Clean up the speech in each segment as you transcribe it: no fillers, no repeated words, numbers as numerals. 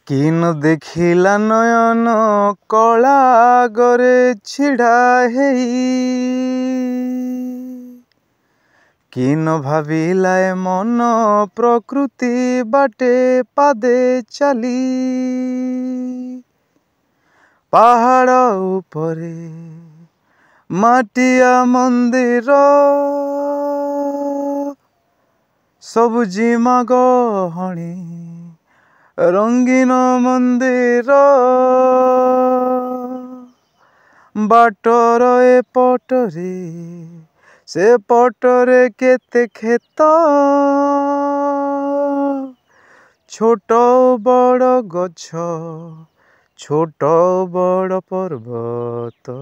किन देखिला नयन कला गरे छिड़ा हेई किन भाविला ए मन प्रकृति बाटे पादे चली पहाड़ उपरे माटिया मंदिर सबुजिमा गहणी रंगीन मंदिर बाटर ए पटरे से पटरे केते खेत छोट बड़ गछ छोट बड़ पर्वत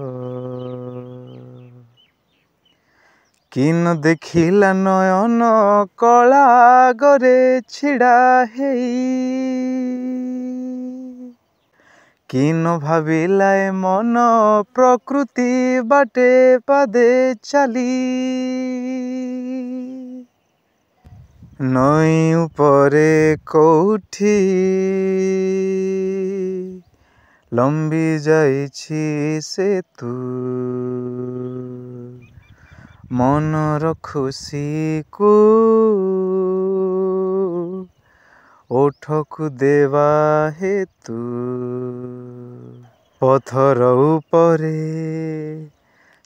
किन देखिला नयन कला गरे छिड़ा हेई किन भाविला ए मन प्रकृति बाटे पादे चली नई उपरे कोठी लंबी जाइछि सेतु मनर खुशी को ओठकु देवा हेतु पथर उपरे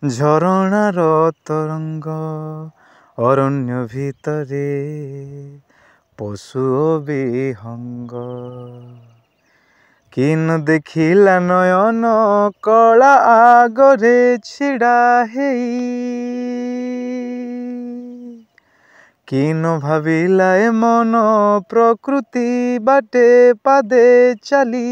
झरणार तरंग अरण्य भितरे पशु विहंग किन देखिला नयन कला आगरे छिड़ा हेई किन भाविला ए मन प्रकृति बाटे पादे चली नई उपरे कोठी लंबी जाइछि सेतु मनर खुशी को ओठकु देवा हेतु पथर उपरे झरणार तरंग अरण्य भितरे पशु विहंग किन देखिला नयन कला आगरे छिड़ा हेई किन भाविला ए मन प्रकृति बाटे पादे चली।